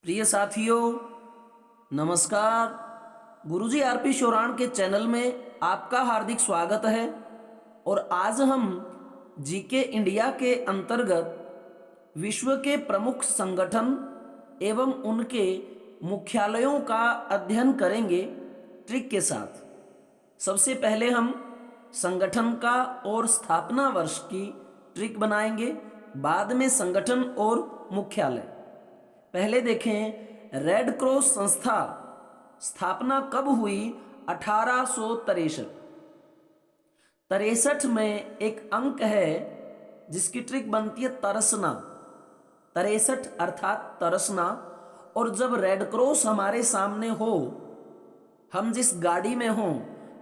प्रिय साथियों, नमस्कार। गुरुजी आरपी शोराण के चैनल में आपका हार्दिक स्वागत है। और आज हम जीके इंडिया के अंतर्गत विश्व के प्रमुख संगठन एवं उनके मुख्यालयों का अध्ययन करेंगे ट्रिक के साथ। सबसे पहले हम संगठन का और स्थापना वर्ष की ट्रिक बनाएंगे, बाद में संगठन और मुख्यालय। पहले देखें, रेड क्रॉस संस्था स्थापना कब हुई? 1863 में एक अंक है जिसकी ट्रिक बनती है तरसना। 63 अर्थात तरसना। और जब रेड क्रॉस हमारे सामने हो, हम जिस गाड़ी में हों,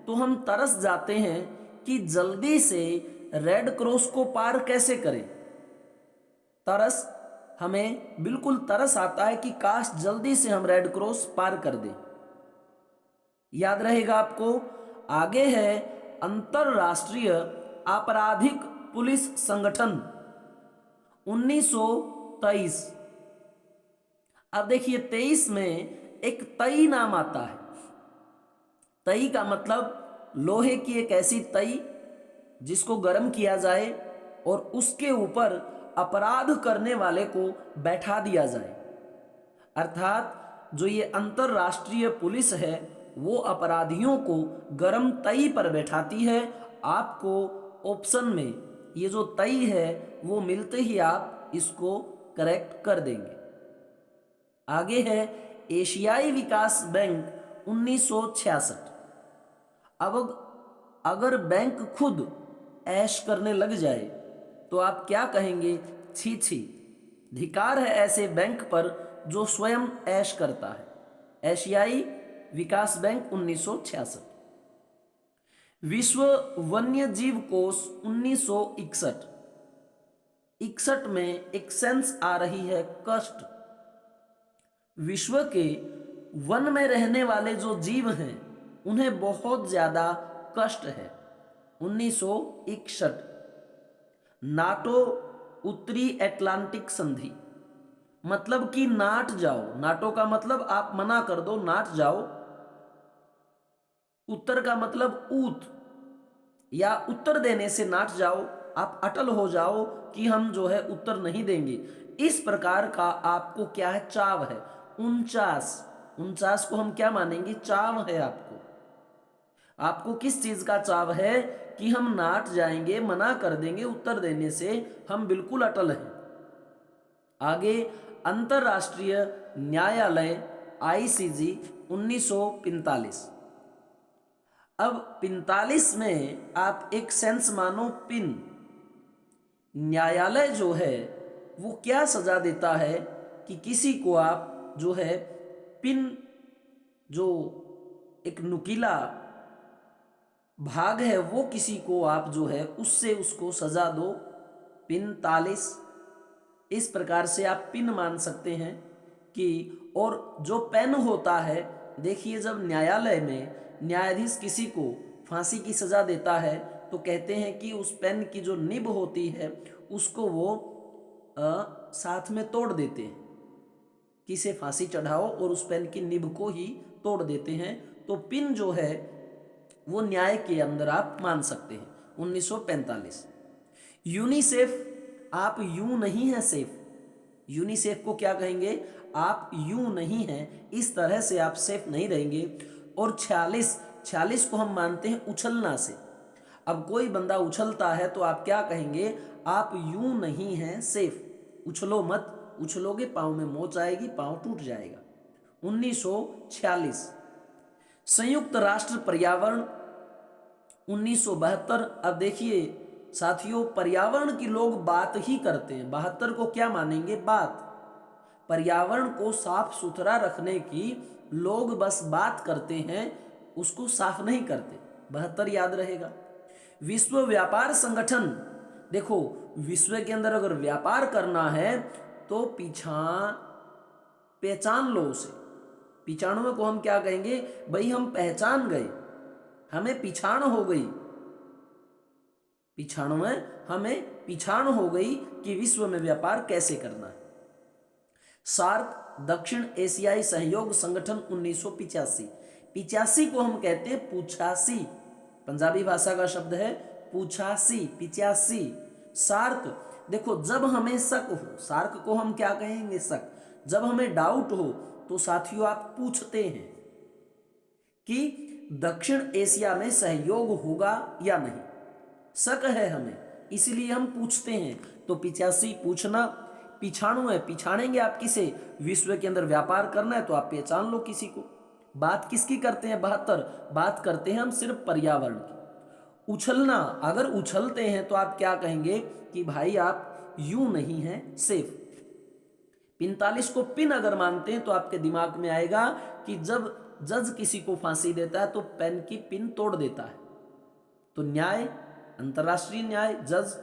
तो हम तरस जाते हैं कि जल्दी से रेड क्रॉस को पार कैसे करें। तरस, हमें बिल्कुल तरस आता है कि काश जल्दी से हम रेड क्रॉस पार कर दें। याद रहेगा आपको। आगे है अंतरराष्ट्रीय आपराधिक पुलिस संगठन 1923। अब देखिए 23 में एक तई नाम आता है। तई का मतलब लोहे की एक ऐसी तई जिसको गर्म किया जाए और उसके ऊपर अपराध करने वाले को बैठा दिया जाए। अर्थात जो ये अंतरराष्ट्रीय पुलिस है वो अपराधियों को गर्म तई पर बैठाती है। आपको ऑप्शन में ये जो तई है वो मिलते ही आप इसको करेक्ट कर देंगे। आगे है एशियाई विकास बैंक 1966। अब अगर बैंक खुद ऐश करने लग जाए तो आप क्या कहेंगे? छी छी, धिकार है ऐसे बैंक पर जो स्वयं ऐश करता है। एशियाई विकास बैंक 1966। विश्व वन्य जीव कोष 1961। 61 में एक सेंस आ रही है कष्ट। विश्व के वन में रहने वाले जो जीव हैं उन्हें बहुत ज्यादा कष्ट है। 1961। नाटो उत्तरी अटलांटिक संधि, मतलब कि नाट जाओ। नाटो का मतलब आप मना कर दो, नाट जाओ। उत्तर का मतलब ऊत, या उत्तर देने से नाट जाओ, आप अटल हो जाओ कि हम जो है उत्तर नहीं देंगे। इस प्रकार का आपको क्या है? चाव है। 49 को हम क्या मानेंगे? चाव है आपको। आपको किस चीज का चाव है? कि हम नाट जाएंगे, मना कर देंगे उत्तर देने से, हम बिल्कुल अटल हैं। आगे अंतरराष्ट्रीय न्यायालय आईसीजे 1945। अब 45 में आप एक सेंस मानो पिन। न्यायालय जो है वो क्या सजा देता है कि किसी को आप जो है पिन, जो एक नुकीला भाग है वो किसी को आप जो है उससे उसको सजा दो। पिन 45, इस प्रकार से आप पिन मान सकते हैं कि। और जो पेन होता है, देखिए जब न्यायालय में न्यायाधीश किसी को फांसी की सजा देता है तो कहते हैं कि उस पेन की जो निब होती है उसको वो साथ में तोड़ देते हैं। किसे फांसी चढ़ाओ और उस पेन की निब को ही तोड़ देते हैं। तो पिन जो है वो न्याय के अंदर आप मान सकते हैं। 1945। यूनिसेफ, आप यूं नहीं है सेफ। यूनिसेफ को क्या कहेंगे? आप यूं नहीं हैं, इस तरह से आप सेफ नहीं रहेंगे। और 46 को हम मानते हैं उछलना से। अब कोई बंदा उछलता है तो आप क्या कहेंगे? आप यूं नहीं हैं सेफ, उछलो मत, उछलोगे पांव में मोच आएगी, पांव टूट जाएगा। 1946। संयुक्त राष्ट्र पर्यावरण 1972। अब देखिए साथियों, पर्यावरण की लोग बात ही करते हैं। 72 को क्या मानेंगे? बात। पर्यावरण को साफ सुथरा रखने की लोग बस बात करते हैं, उसको साफ नहीं करते। 72 याद रहेगा। विश्व व्यापार संगठन, देखो विश्व के अंदर अगर व्यापार करना है तो पहचान लो उसे। 95 को हम क्या कहेंगे? भाई हम पहचान गए, हमें पिछाण हो गई। 95 हमें पिछाण हो गई कि विश्व में व्यापार कैसे करना है। सार्क दक्षिण एशियाई सहयोग संगठन 1985। 85 को हम कहते हैं पूछासी, पंजाबी भाषा का शब्द है पूछासी, 85। सार्क, देखो जब हमें शक हो, सार्क को हम क्या कहेंगे, शक। जब हमें डाउट हो तो साथियों आप पूछते हैं कि दक्षिण एशिया में सहयोग होगा या नहीं, शक है हमें, इसलिए हम पूछते हैं। तो 85 पूछना। पिछाणु है, पिछाड़ेंगे आप किसे, विश्व के अंदर व्यापार करना है तो आप पहचान लो किसी को। बात किसकी करते हैं, 72, बात करते हैं हम सिर्फ पर्यावरण की। उछलना, अगर उछलते हैं तो आप क्या कहेंगे कि भाई आप यूं नहीं हैं सेफ। 45 को पिन अगर मानते हैं तो आपके दिमाग में आएगा कि जब जज किसी को फांसी देता है तो पेन की पिन तोड़ देता है, तो न्याय, अंतरराष्ट्रीय न्याय, जज।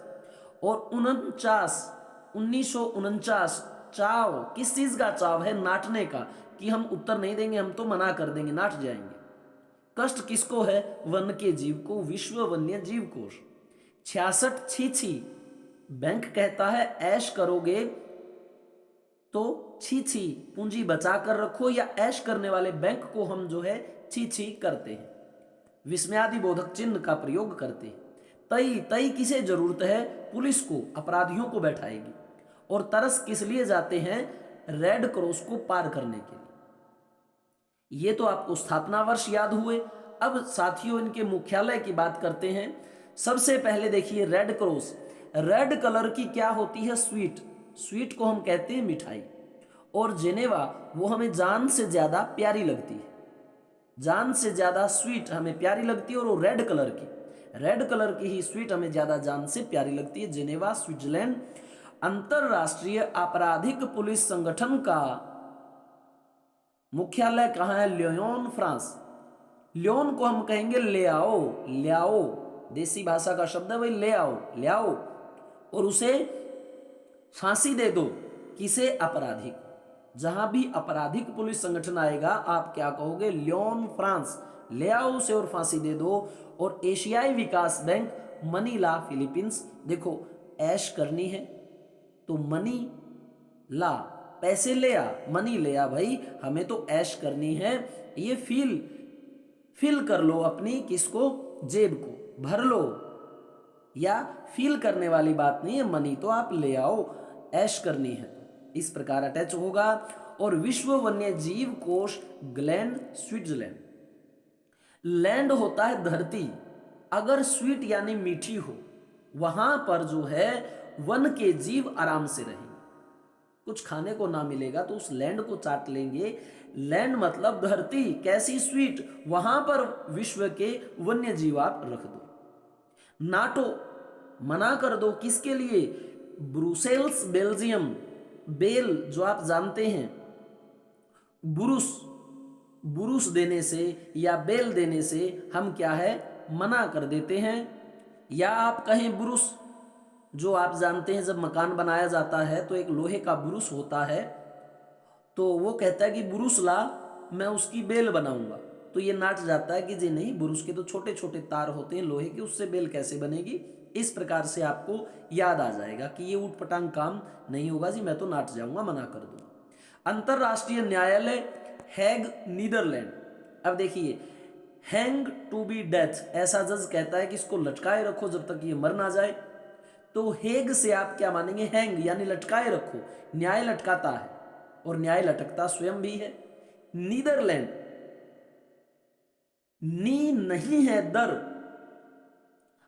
और 1949 चाव, किस चीज का चाव है, नाटने का, कि हम उत्तर नहीं देंगे, हम तो मना कर देंगे, नाट जाएंगे। कष्ट किसको है, वन के जीव को, विश्व वन्य जीव कोष। 66 छी, बैंक कहता है ऐश करोगे तो छी छी, पूंजी बचा कर रखो, या ऐश करने वाले बैंक को हम जो है छी छी करते हैं, विस्मयादि बोधक चिन्ह का प्रयोग करते हैं। तई, तई किसे जरूरत है, पुलिस को, अपराधियों को बैठाएगी। और तरस किस लिए जाते हैं, रेड क्रॉस को पार करने के लिए। ये तो आपको स्थापना वर्ष याद हुए। अब साथियों इनके मुख्यालय की बात करते हैं। सबसे पहले देखिए रेड क्रॉस, रेड कलर की क्या होती है, स्वीट, स्वीट को हम कहते हैं मिठाई। और जेनेवा वो हमें जान से ज्यादा प्यारी लगती है, जान से ज्यादा स्वीट हमें प्यारी लगती है, और वो रेड कलर की, रेड कलर की ही स्वीट हमें ज्यादा जान से प्यारी लगती है, जेनेवा स्विट्जरलैंड। अंतरराष्ट्रीय आपराधिक पुलिस संगठन का मुख्यालय कहाँ है, लियोन, फ्रांस। लियोन को हम कहेंगे ले आओ, ले आओ, देसी भाषा का शब्द है भाई, ले आओ, ले आओ। और उसे फांसी दे दो, किसे, अपराधी को। जहां भी आपराधिक पुलिस संगठन आएगा आप क्या कहोगे, लियोन, फ्रांस, ले आओ उसे और फांसी दे दो। और एशियाई विकास बैंक, मनीला, फिलीपींस। देखो ऐश करनी है तो मनी ला, पैसे ले आ, मनी ले आ, भाई हमें तो ऐश करनी है, ये फील कर लो अपनी, किसको, जेब को भर लो, या फील करने वाली बात नहीं है, मनी तो आप ले आओ, ऐश करनी है, इस प्रकार अटैच होगा। और विश्व वन्य जीव कोष, ग्लैंड, स्विट्जरलैंड। लैंड होता है धरती, अगर स्वीट यानी मीठी हो, वहां पर जो है वन के जीव आराम से रहेंगे, कुछ खाने को ना मिलेगा तो उस लैंड को चाट लेंगे। लैंड मतलब धरती, कैसी स्वीट, वहां पर विश्व के वन्य जीव आप रख दो। नाटो, मना कर दो, किसके लिए, ब्रुसेल्स, बेल्जियम। बेल जो आप जानते हैं, बुरुस, बुरुस देने से या बेल देने से हम क्या है, मना कर देते हैं। या आप कहें बुरुस, जो आप जानते हैं जब मकान बनाया जाता है तो एक लोहे का बुरुस होता है, तो वो कहता है कि बुरुस ला, मैं उसकी बेल बनाऊंगा, तो ये नाट जाता है कि जी नहीं, बुरुस के तो छोटे छोटे तार होते हैं लोहे के, उससे बेल कैसे बनेगी। इस प्रकार से आपको याद आ जाएगा कि ये ऊटपटांग काम नहीं होगा जी, मैं तो नाट जाऊंगा, मना कर दूंगा। अंतरराष्ट्रीय न्यायालय, हैग, नीदरलैंड। अब देखिए, हैंग टू बी डेथ, ऐसा जज कहता है कि इसको लटकाए रखो जब तक ये मर ना जाए, तो हेग से आप क्या मानेंगे, हैंग यानी लटकाए रखो, न्याय लटकाता है और न्याय लटकता स्वयं भी है। नीदरलैंड, नी नहीं है दर,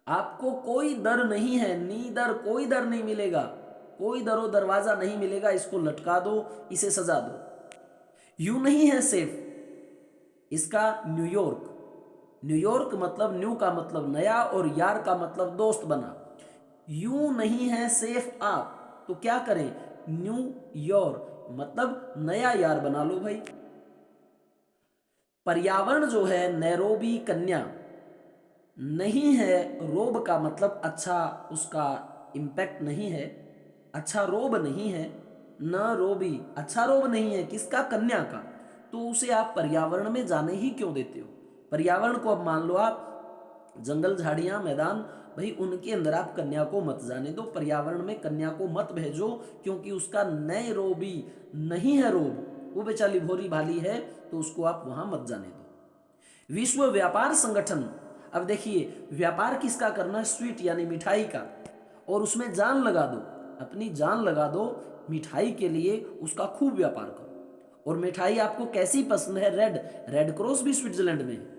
आपको कोई दर नहीं है, नी दर, कोई दर नहीं मिलेगा, कोई दरो दरवाजा नहीं मिलेगा, इसको लटका दो, इसे सजा दो। यू नहीं है सेफ, इसका न्यूयॉर्क, न्यूयॉर्क मतलब न्यू का मतलब नया और यार का मतलब दोस्त बना। यू नहीं है सेफ आप, तो क्या करें, न्यू यॉर्क मतलब नया यार बना लो भाई। पर्यावरण जो है, नैरोबी, कन्या, नहीं है रोब का मतलब अच्छा, उसका इंपैक्ट नहीं है, अच्छा रोब नहीं है, न रोबी, अच्छा रोब नहीं है, किसका, कन्या का, तो उसे आप पर्यावरण में जाने ही क्यों देते हो। पर्यावरण को अब मान लो आप जंगल, झाड़ियां, मैदान, भाई उनके अंदर आप कन्या को मत जाने दो, पर्यावरण में कन्या को मत भेजो, क्योंकि उसका नैरोबी नहीं है रोब, वो बेचारी भोरी भाली है, तो उसको आप वहां मत जाने दो। विश्व व्यापार संगठन, अब देखिए व्यापार किसका करना है? स्वीट यानी मिठाई का, और उसमें जान लगा दो, अपनी जान लगा दो मिठाई के लिए, उसका खूब व्यापार करो। और मिठाई आपको कैसी पसंद है? रेड, रेड क्रॉस भी स्विट्जरलैंड में है।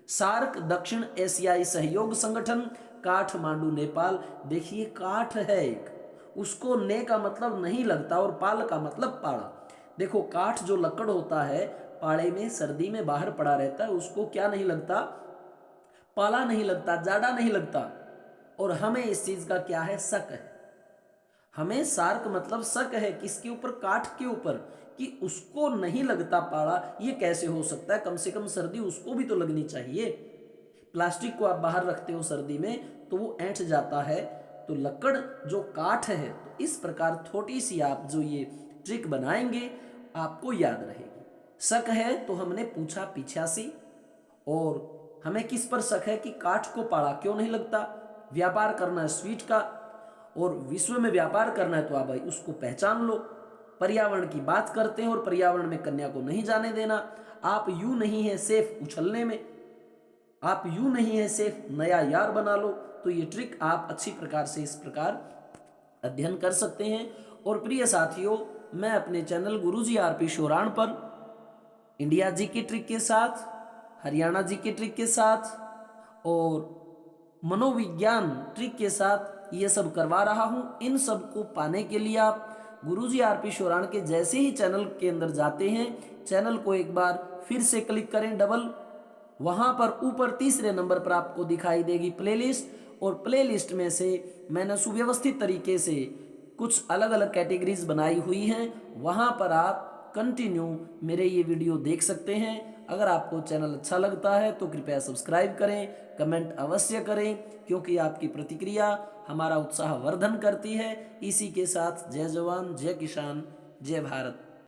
सार्क दक्षिण एशियाई सहयोग संगठन, काठमांडू नेपाल। देखिए काठ है एक, उसको ने का मतलब नहीं लगता और पाल का मतलब पाड़ा। देखो काठ जो लकड़ होता है, पाड़े में सर्दी में बाहर पड़ा रहता है, उसको क्या नहीं लगता? पाला नहीं लगता, जाड़ा नहीं लगता। और हमें इस चीज का क्या है? शक है। हमें सार्क मतलब शक है, किसके ऊपर? काठ के ऊपर, कि उसको नहीं लगता पाड़ा। ये कैसे हो सकता है? कम से कम सर्दी उसको भी तो लगनी चाहिए। प्लास्टिक को आप बाहर रखते हो सर्दी में तो वो ऐंठ जाता है, तो लकड़ जो काठ है, तो इस प्रकार छोटी सी आप जो ये ट्रिक बनाएंगे आपको याद रहेगी। शक है तो हमने पूछा पीछा से, और हमें किस पर शक है? कि काठ को पाड़ा क्यों नहीं लगता? व्यापार करना है स्वीट का, और विश्व में व्यापार करना है तो आप भाई उसको पहचान लो। पर्यावरण की बात करते हैं और पर्यावरण में कन्या को नहीं जाने देना। आप यूं नहीं है सेफ उछलने में, आप यूं नहीं है सेफ नया यार बना लो। तो ये ट्रिक आप अच्छी प्रकार से इस प्रकार अध्ययन कर सकते हैं। और प्रिय साथियों, मैं अपने चैनल गुरुजी आरपी शोराण पर इंडिया जी के ट्रिक के साथ, हरियाणा जी के ट्रिक के साथ और मनोविज्ञान ट्रिक के साथ ये सब करवा रहा हूं। इन सब को पाने के लिए आप गुरुजी आरपी शोराण के जैसे ही चैनल के अंदर जाते हैं, चैनल को एक बार फिर से क्लिक करें डबल, वहां पर ऊपर तीसरे नंबर पर आपको दिखाई देगी प्लेलिस्ट, और प्लेलिस्ट में से मैंने सुव्यवस्थित तरीके से कुछ अलग अलग कैटेगरीज बनाई हुई हैं, वहां पर आप कंटिन्यू मेरे ये वीडियो देख सकते हैं। अगर आपको चैनल अच्छा लगता है तो कृपया सब्सक्राइब करें, कमेंट अवश्य करें, क्योंकि आपकी प्रतिक्रिया हमारा उत्साह वर्धन करती है। इसी के साथ जय जवान, जय किसान, जय भारत।